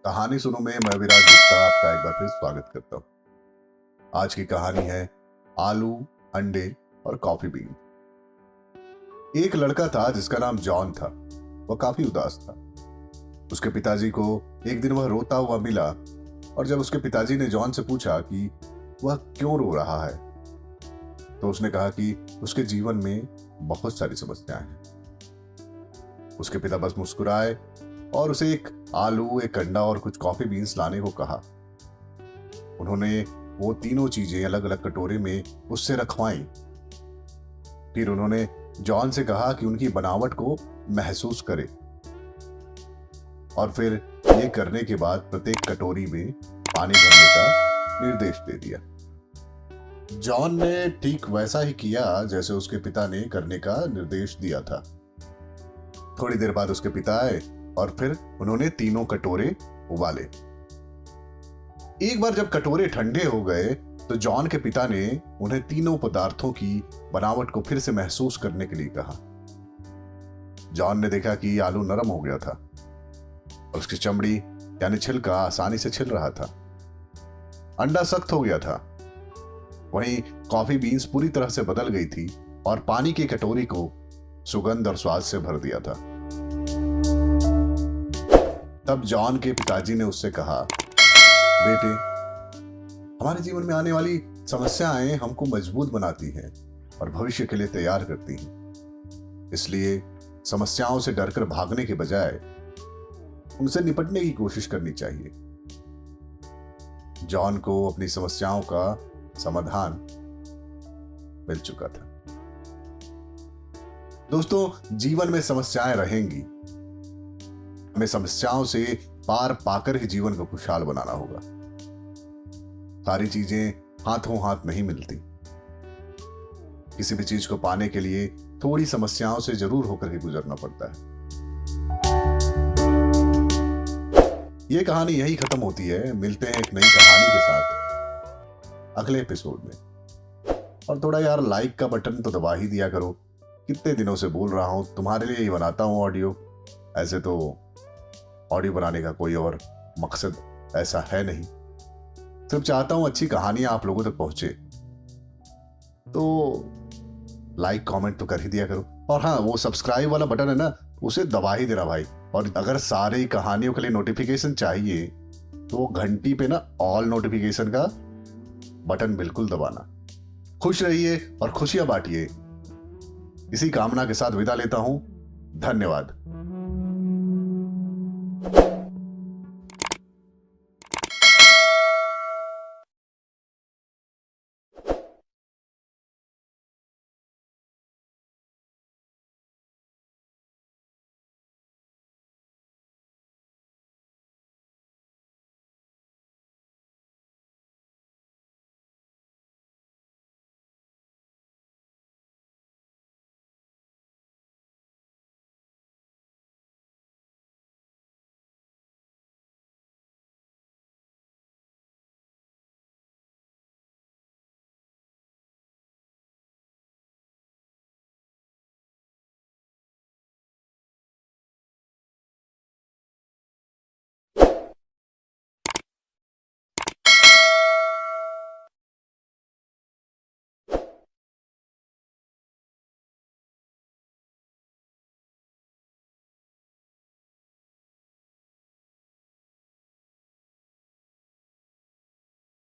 कहानी सुनो में मैं विराट गुप्ता आपका एक बार फिर स्वागत करता हूँ। आज की कहानी है आलू, अंडे और कॉफी बीन। एक लड़का था जिसका नाम जॉन था। वह काफी उदास था। उसके पिताजी को एक दिन वह रोता हुआ मिला और जब उसके पिताजी ने जॉन से पूछा कि वह क्यों रो रहा है, तो उसने कहा कि उसके जीवन में बहुत सारी समस्याएं हैं। उसके पिता बस मुस्कुराए और उसे एक आलू, एक अंडा और कुछ कॉफी बीन्स लाने को कहा। उन्होंने वो तीनों चीजें अलग अलग कटोरे में उससे रखवाई। फिर उन्होंने जॉन से कहा कि उनकी बनावट को महसूस करे और फिर ये करने के बाद प्रत्येक कटोरी में पानी भरने का निर्देश दे दिया। जॉन ने ठीक वैसा ही किया जैसे उसके पिता ने करने का निर्देश दिया था। थोड़ी देर बाद उसके पिता आए और फिर उन्होंने तीनों कटोरे उबाले। एक बार जब कटोरे ठंडे हो गए तो जॉन के पिता ने उन्हें तीनों पदार्थों की बनावट को फिर से महसूस करने के लिए कहा। जॉन ने देखा कि आलू नरम हो गया था और उसकी चमड़ी यानी छिलका आसानी से छिल रहा था। अंडा सख्त हो गया था। वहीं कॉफी बीन्स पूरी तरह से बदल गई थी और पानी की कटोरी को सुगंध और स्वाद से भर दिया था। तब जॉन के पिताजी ने उससे कहा, बेटे, हमारे जीवन में आने वाली समस्याएं हमको मजबूत बनाती हैं और भविष्य के लिए तैयार करती हैं। इसलिए समस्याओं से डरकर भागने के बजाय उनसे निपटने की कोशिश करनी चाहिए। जॉन को अपनी समस्याओं का समाधान मिल चुका था। दोस्तों, जीवन में समस्याएं रहेंगी। हमें समस्याओं से पार पाकर ही जीवन को खुशहाल बनाना होगा। सारी चीजें हाथों हाथ नहीं मिलती। किसी भी चीज को पाने के लिए थोड़ी समस्याओं से जरूर होकर के गुजरना पड़ता है। यह कहानी यही खत्म होती है। मिलते हैं एक नई कहानी के साथ अगले एपिसोड में। और थोड़ा यार लाइक का बटन तो दबा ही दिया करो। कितने दिनों से बोल रहा हूं, तुम्हारे लिए ही बनाता हूं ऑडियो। ऐसे तो ऑडियो बनाने का कोई और मकसद ऐसा है नहीं। सिर्फ चाहता हूं अच्छी कहानियां आप लोगों तक पहुंचे। तो लाइक कमेंट तो कर ही दिया करो। और हाँ, वो सब्सक्राइब वाला बटन है ना, उसे दबा ही देना भाई। और अगर सारी कहानियों के लिए नोटिफिकेशन चाहिए तो वो घंटी पे ना ऑल नोटिफिकेशन का बटन बिल्कुल दबाना। खुश रहिए और खुशियां बांटिए। इसी कामना के साथ विदा लेता हूं। धन्यवाद।